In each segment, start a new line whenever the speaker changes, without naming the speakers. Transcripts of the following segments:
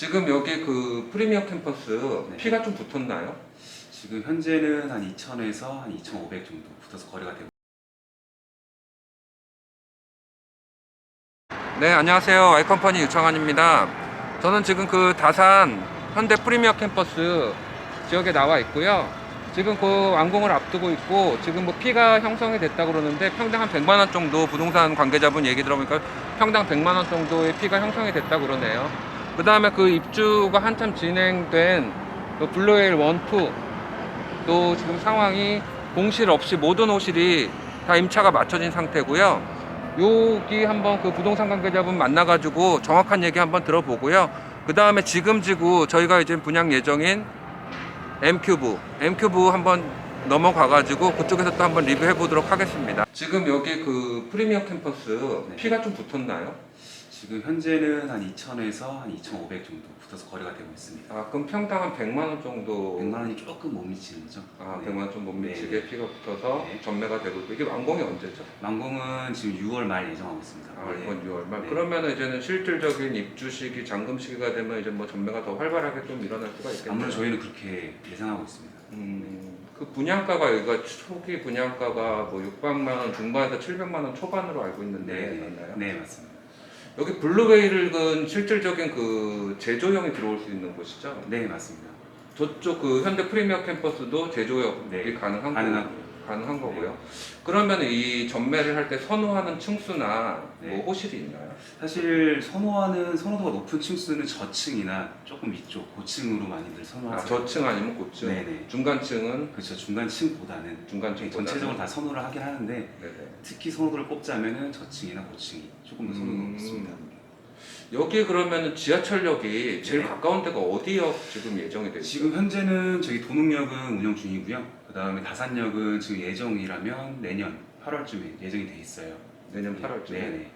지금 여기 그 프리미어 캠퍼스
네.
피가 좀 붙었나요?
지금 현재는 한 2,000에서 한 2,500 정도 붙어서 거래가 되고.
네, 안녕하세요. Y컴퍼니 유창환입니다. 저는 지금 그 다산 현대 프리미어 캠퍼스 지역에 나와 있고요. 지금 그 완공을 앞두고 있고, 지금 뭐 피가 형성이 됐다 그러는데 평당 한 100만 원 정도, 부동산 관계자분 얘기 들어보니까 평당 100만 원 정도의 피가 형성이 됐다 그러네요. 그 다음에 그 입주가 한참 진행된 그 블루웨일 1, 2도 지금 상황이 공실 없이 모든 호실이 다 임차가 맞춰진 상태고요. 여기 한번 그 부동산 관계자분 만나가지고 정확한 얘기 한번 들어보고요. 그 다음에 지금 지구 저희가 이제 분양 예정인 M큐브 한번 넘어가가지고 그쪽에서 또 한번 리뷰해 보도록 하겠습니다. 지금 여기 그 프리미어 캠퍼스
네.
피가 좀 붙었나요?
지금 현재는 한 2,000에서 한 2,500 정도 붙어서 거래가 되고 있습니다.
아, 그럼 평당 한 100만 원 정도.
100만 원이 조금 못 미치는 거죠.
아,
네.
100만 원 좀 못 미치게
네.
피가 붙어서
네.
전매가 되고 있고, 이게 완공이 언제죠?
완공은 지금 6월 말 예정하고 있습니다.
아, 이번 6월 말.
네.
그러면 이제는 실질적인 입주 시기, 잔금 시기가 되면 이제 뭐 전매가 더 활발하게 좀 일어날 수가 있겠네요.
아무래도 저희는 그렇게 예상하고 있습니다.
그 분양가가 여기가 초기 분양가가 뭐 600만 원 중반에서 700만 원 초반으로 알고 있는데 맞나요?
네, 맞습니다.
여기 블루웨일은 실질적인 그 제조형이 들어올 수 있는 곳이죠?
네, 맞습니다.
저쪽 그 현대 프리미어 캠퍼스도 제조형이
네,
가능한 거고요. 그러면 이 전매를 할 때 선호하는 층수나
네.
뭐 호실이 있나요?
사실 선호도가 높은 층수는 저층이나 조금 위쪽 고층으로 많이들
아,
선호하세요.
저층 아니면 고층?
네네.
중간층은?
그렇죠. 중간층보다는
중간층보다는?
전체적으로 다 선호를 하긴 하는데
네네.
특히 선호도를 꼽자면은 저층이나 고층이 조금 더 선호도가 높습니다.
여기 그러면 지하철역이 제일
네.
가까운 데가 어디역 지금 예정이 되어 있어요?
지금 현재는 저희 도농역은 운영 중이고요. 그 다음에 다산역은 지금 예정이라면 내년 8월쯤에 예정이 돼 있어요.
내년 8월쯤에?
네네.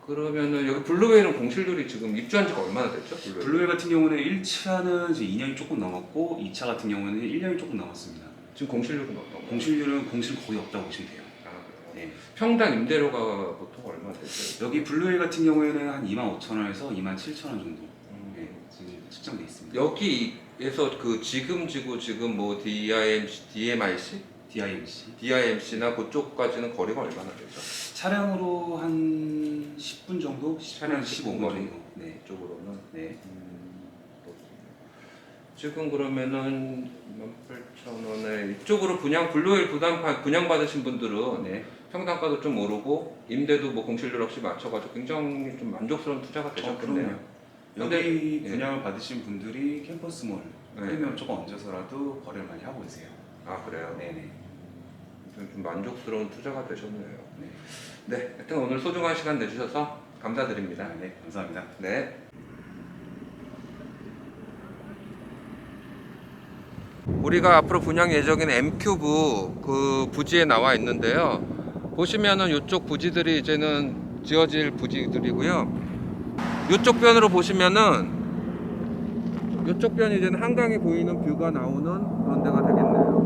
그러면은 여기 블루웨일은 공실률이 지금 입주한 지가 얼마나 됐죠?
블루웨일 같은 경우는 1차는 지금 2년이 조금 넘었고 2차 같은 경우는 1년이 조금 넘었습니다.
지금 공실률은 어떤가요?
공실 거의 없다고 보시면 돼요.
아, 그래요?
네.
평당 임대료가 보통 얼마 되죠?
여기 블루웨일 같은 경우에는 한 25,000원에서 27,000원 정도 네, 지금 측정돼 있습니다.
여기에서 그 지금 뭐 DIMC나 그쪽까지는 거리가 얼마나 되죠?
차량으로 한 10분 정도?
차량
15분
거리?
정도. 네.
이쪽으로는?
네.
그렇군요. 지금 그러면은 18,000원에 이쪽으로 블루웨일 분양 받으신 분들은
네.
평당가도 좀 오르고 임대도 뭐 공실률 없이 맞춰가지고 굉장히 좀 만족스러운 투자가 되셨겠네요.
여기
근데-
분양을 받으신 분들이 캠퍼스몰
네.
프리미엄 조금 얹어서라도 거래를 많이 하고 계세요.
아, 그래요?
네네.
좀 만족스러운 투자가 되셨네요.
네.
네, 하여튼 오늘 소중한 시간 내주셔서 감사드립니다.
네, 감사합니다.
네. 우리가 앞으로 분양 예정인 M큐브 그 부지에 나와 있는데요. 보시면은 이쪽 부지들이 이제는 지어질 부지들이고요. 이쪽 변으로 보시면은 이쪽 변이 이제는 한강이 보이는 뷰가 나오는 그런 데가 되겠네요.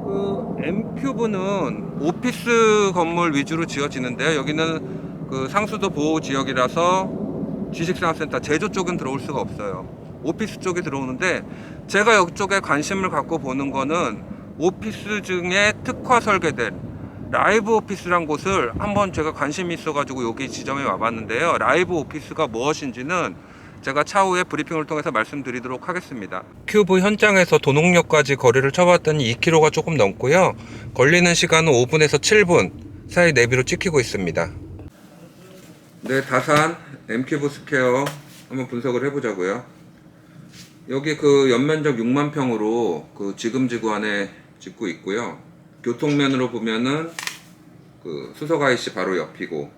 그 M큐브는 오피스 건물 위주로 지어지는데요. 여기는 그 상수도 보호 지역이라서 지식생활센터 제조 쪽은 들어올 수가 없어요. 오피스 쪽에 들어오는데, 제가 이쪽에 관심을 갖고 보는 거는 오피스 중에 특화 설계된 라이브 오피스란 곳을 한번 제가 관심이 있어가지고 여기 지점에 와봤는데요. 라이브 오피스가 무엇인지는 제가 차후에 브리핑을 통해서 말씀드리도록 하겠습니다. 큐브 현장에서 도농역까지 거리를 쳐봤더니 2km가 조금 넘고요. 걸리는 시간은 5분에서 7분 사이 내비로 찍히고 있습니다. 네, 다산 M큐브 스퀘어 한번 분석을 해보자고요. 여기 그 연면적 6만 평으로 그 지금 지구 안에 짓고 있고요. 교통면으로 보면은 그 수석 IC 바로 옆이고,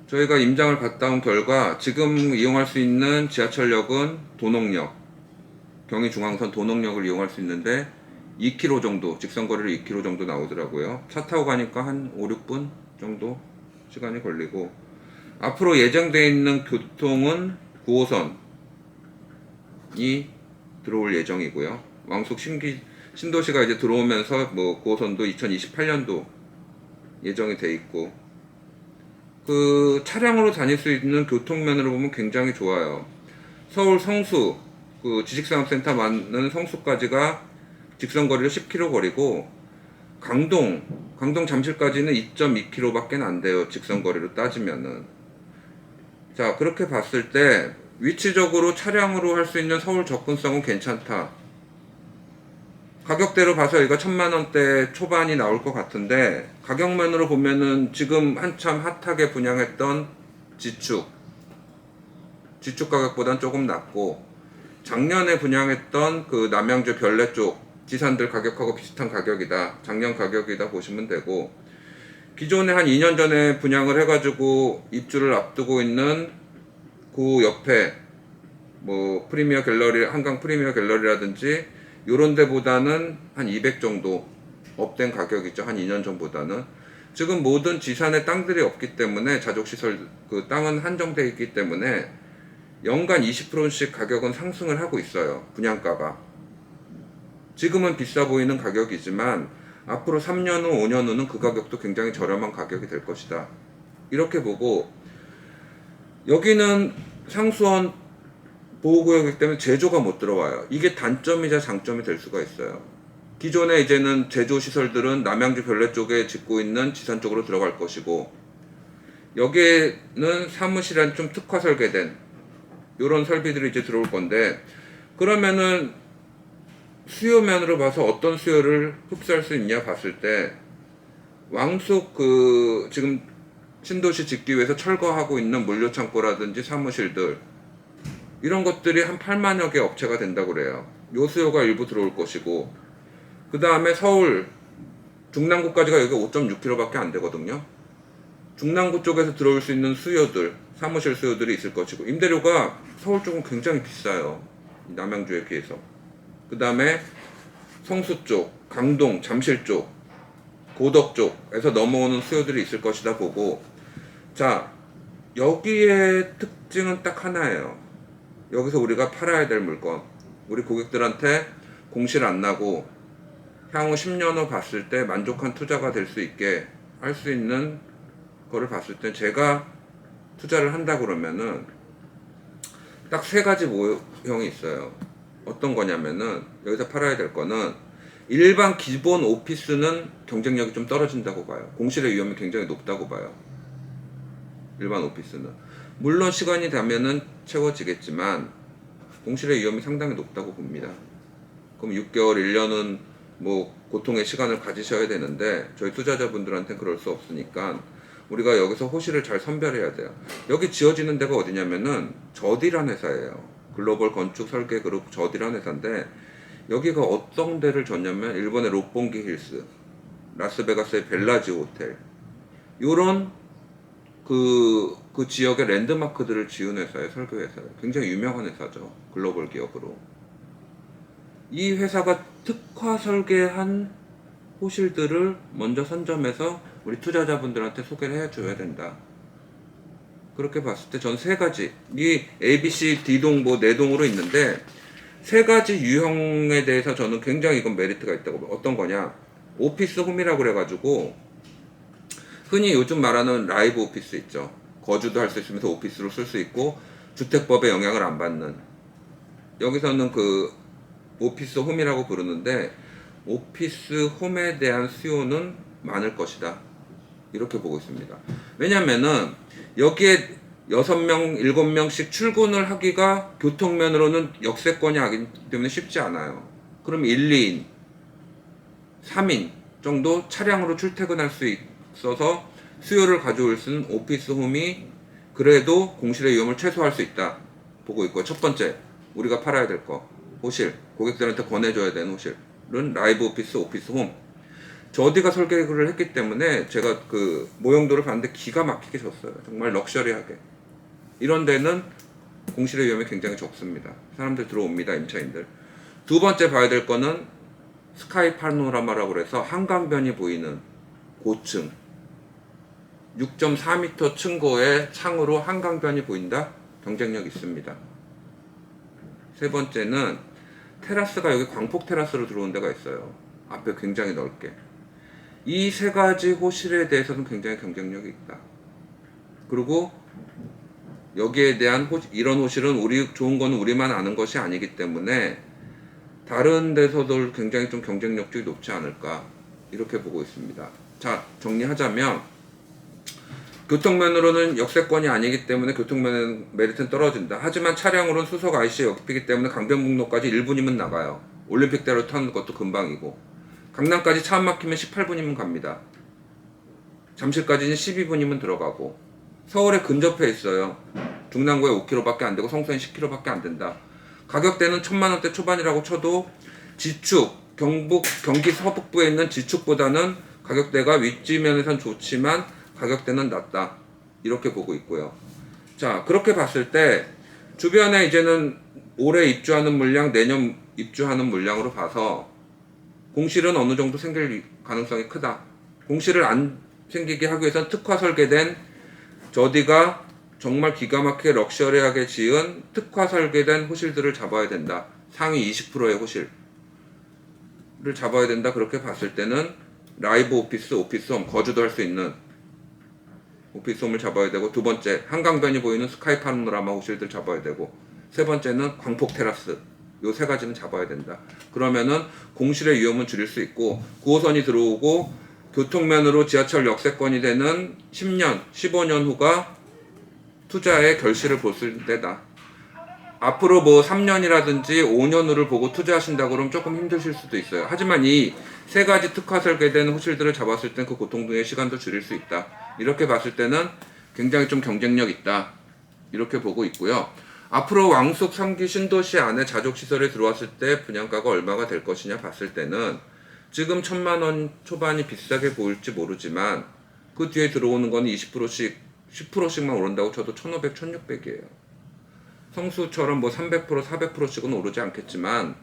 저희가 임장을 갔다 온 결과 지금 이용할 수 있는 지하철역은 도농역, 경의중앙선 도농역을 이용할 수 있는데 2km 정도, 직선거리로 2km 정도 나오더라고요. 차 타고 가니까 한 5, 6분 정도 시간이 걸리고, 앞으로 예정되어 있는 교통은 9호선이 들어올 예정이고요. 왕숙 신도시가 이제 들어오면서 뭐 9호선도 2028년도 예정이 돼 있고, 그 차량으로 다닐 수 있는 교통면으로 보면 굉장히 좋아요. 서울 성수 그 지식산업센터 많은 성수까지가 직선거리로 10km 거리고 강동 잠실까지는 2.2km밖에 안 돼요. 직선거리로 따지면은. 자, 그렇게 봤을 때 위치적으로 차량으로 할 수 있는 서울 접근성은 괜찮다. 가격대로 봐서 이거 1000만원대 초반이 나올 것 같은데, 가격면으로 보면은 지금 한참 핫하게 분양했던 지축 가격보단 조금 낮고, 작년에 분양했던 그 남양주 별내 쪽 지산들 가격하고 비슷한 가격이다. 작년 가격이다 보시면 되고, 기존에 한 2년 전에 분양을 해가지고 입주를 앞두고 있는 그 옆에 뭐 프리미어 갤러리, 한강 프리미어 갤러리라든지 요런 데보다는 한 200 정도 업된 가격이죠. 한 2년 전보다는. 지금 모든 지산에 땅들이 없기 때문에, 자족시설 그 땅은 한정되어 있기 때문에 연간 20%씩 가격은 상승을 하고 있어요. 분양가가. 지금은 비싸 보이는 가격이지만 앞으로 3년 후, 5년 후는 그 가격도 굉장히 저렴한 가격이 될 것이다. 이렇게 보고, 여기는 상수원 보호구역이기 때문에 제조가 못 들어와요. 이게 단점이자 장점이 될 수가 있어요. 기존에 이제는 제조시설들은 남양주 별내 쪽에 짓고 있는 지산 쪽으로 들어갈 것이고, 여기에는 사무실한 좀 특화 설계된 이런 설비들이 이제 들어올 건데, 그러면은 수요면으로 봐서 어떤 수요를 흡수할 수 있냐 봤을 때, 왕숙 그 지금 신도시 짓기 위해서 철거하고 있는 물류창고라든지 사무실들, 이런 것들이 한 8만여 개 업체가 된다고 그래요. 요 수요가 일부 들어올 것이고, 그 다음에 서울 중랑구까지가 여기 5.6km밖에 안 되거든요. 중랑구 쪽에서 들어올 수 있는 수요들, 사무실 수요들이 있을 것이고, 임대료가 서울 쪽은 굉장히 비싸요. 남양주에 비해서. 그 다음에 성수 쪽, 강동, 잠실 쪽, 고덕 쪽에서 넘어오는 수요들이 있을 것이다 보고, 자, 여기에 특징은 딱 하나예요. 여기서 우리가 팔아야 될 물건, 우리 고객들한테 공실 안 나고 향후 10년 후 봤을 때 만족한 투자가 될 수 있게 할 수 있는 거를 봤을 때, 제가 투자를 한다 그러면은 딱 세 가지 모형이 있어요. 어떤 거냐면은, 여기서 팔아야 될 거는, 일반 기본 오피스는 경쟁력이 좀 떨어진다고 봐요. 공실의 위험이 굉장히 높다고 봐요. 일반 오피스는. 물론 시간이 되면은 채워지겠지만 공실의 위험이 상당히 높다고 봅니다. 그럼 6개월, 1년은 뭐 고통의 시간을 가지셔야 되는데, 저희 투자자분들한테는 그럴 수 없으니까 우리가 여기서 호실을 잘 선별해야 돼요. 여기 지어지는 데가 어디냐면은 저디란 회사예요. 글로벌 건축 설계 그룹 저디란 회사인데, 여기가 어떤 데를 줬냐면 일본의 롯본기 힐스, 라스베가스의 벨라지 호텔, 요런 그 지역의 랜드마크들을 지은 회사예요. 설계 회사예요. 굉장히 유명한 회사죠. 글로벌 기업으로. 이 회사가 특화 설계한 호실들을 먼저 선점해서 우리 투자자분들한테 소개를 해줘야 된다. 그렇게 봤을 때 전 세 가지, 이 A, B, C, D동 뭐 4동으로 있는데, 세 가지 유형에 대해서 저는 굉장히 이건 메리트가 있다고 봐요. 어떤 거냐, 오피스 홈이라고 그래가지고 흔히 요즘 말하는 라이브 오피스 있죠. 거주도 할 수 있으면서 오피스로 쓸 수 있고 주택법에 영향을 안 받는, 여기서는 그 오피스 홈이라고 부르는데, 오피스 홈에 대한 수요는 많을 것이다. 이렇게 보고 있습니다. 왜냐면은 여기에 6명, 7명씩 출근을 하기가 교통면으로는 역세권이 하기 때문에 쉽지 않아요. 그럼 1, 2인, 3인 정도 차량으로 출퇴근할 수 있어서 수요를 가져올 수 있는 오피스 홈이 그래도 공실의 위험을 최소화할 수 있다 보고 있고, 첫 번째 우리가 팔아야 될 거, 호실, 고객들한테 권해줘야 되는 호실은 라이브 오피스, 오피스 홈. 저디가 설계를 했기 때문에 제가 그 모형도를 봤는데 기가 막히게 줬어요. 정말 럭셔리하게. 이런 데는 공실의 위험이 굉장히 적습니다. 사람들 들어옵니다, 임차인들. 두 번째 봐야 될 거는 스카이 파노라마라고 그래서 한강변이 보이는 고층, 6.4m 층고의 창으로 한강변이 보인다? 경쟁력 있습니다. 세 번째는 테라스가, 여기 광폭 테라스로 들어온 데가 있어요. 앞에 굉장히 넓게. 이 세 가지 호실에 대해서는 굉장히 경쟁력이 있다. 그리고 여기에 대한 이런 호실은 좋은 거는 우리만 아는 것이 아니기 때문에 다른 데서도 굉장히 좀 경쟁력이 높지 않을까 이렇게 보고 있습니다. 자, 정리하자면 교통면으로는 역세권이 아니기 때문에 교통면 메리트는 떨어진다. 하지만 차량으로는 수석 IC 역이기 때문에 강변북로까지 1분이면 나가요. 올림픽대로 타는 것도 금방이고 강남까지 차 안 막히면 18분이면 갑니다. 잠실까지는 12분이면 들어가고 서울에 근접해 있어요. 중랑구에 5km밖에 안 되고 성수엔 10km밖에 안 된다. 가격대는 1000만원대 초반이라고 쳐도 지축, 경기 서북부에 있는 지축보다는 가격대가 윗지면에선 좋지만 가격대는 낮다. 이렇게 보고 있고요. 자, 그렇게 봤을 때 주변에 이제는 올해 입주하는 물량, 내년 입주하는 물량으로 봐서 공실은 어느 정도 생길 가능성이 크다. 공실을 안 생기게 하기 위해서는 특화 설계된 저디가 정말 기가 막히게 럭셔리하게 지은 특화 설계된 호실들을 잡아야 된다. 상위 20%의 호실을 잡아야 된다. 그렇게 봤을 때는 라이브 오피스, 오피스홈, 거주도 할 수 있는 오피스홈을 잡아야 되고, 두 번째 한강변이 보이는 스카이 파노라마 호실들 잡아야 되고, 세 번째는 광폭 테라스. 요 세 가지는 잡아야 된다. 그러면은 공실의 위험은 줄일 수 있고 9호선이 들어오고 교통면으로 지하철 역세권이 되는 10년, 15년 후가 투자의 결실을 볼 수 있는 때다. 앞으로 뭐 3년이라든지 5년 후를 보고 투자하신다고 그러면 조금 힘드실 수도 있어요. 하지만 이 세 가지 특화 설계된 호실들을 잡았을 땐 그 고통 등의 시간도 줄일 수 있다. 이렇게 봤을 때는 굉장히 좀 경쟁력 있다. 이렇게 보고 있고요. 앞으로 왕숙 3기 신도시 안에 자족시설에 들어왔을 때 분양가가 얼마가 될 것이냐 봤을 때는 지금 1000만원 초반이 비싸게 보일지 모르지만 그 뒤에 들어오는 건 20%씩 10%씩만 오른다고 쳐도 1500, 1600이에요. 성수처럼 뭐 300%, 400%씩은 오르지 않겠지만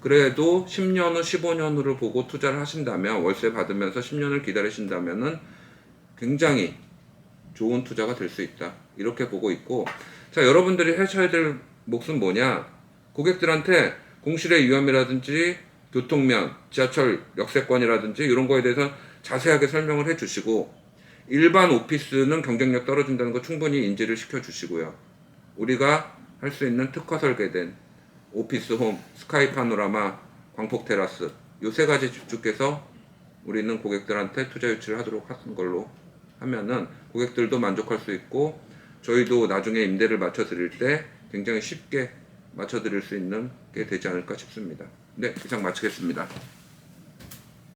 그래도 10년 후, 15년 후를 보고 투자를 하신다면 월세 받으면서 10년을 기다리신다면은 굉장히 좋은 투자가 될 수 있다. 이렇게 보고 있고, 자, 여러분들이 하셔야 될 몫은 뭐냐? 고객들한테 공실의 위험이라든지 교통면, 지하철 역세권이라든지 이런 거에 대해서 자세하게 설명을 해주시고, 일반 오피스는 경쟁력 떨어진다는 거 충분히 인지를 시켜주시고요. 우리가 할 수 있는 특화 설계된 오피스홈, 스카이 파노라마, 광폭 테라스 요 세 가지 집중해서 우리는 고객들한테 투자 유치를 하도록 하는 걸로 하면은 고객들도 만족할 수 있고 저희도 나중에 임대를 맞춰 드릴 때 굉장히 쉽게 맞춰 드릴 수 있는 게 되지 않을까 싶습니다. 네, 이상 마치겠습니다.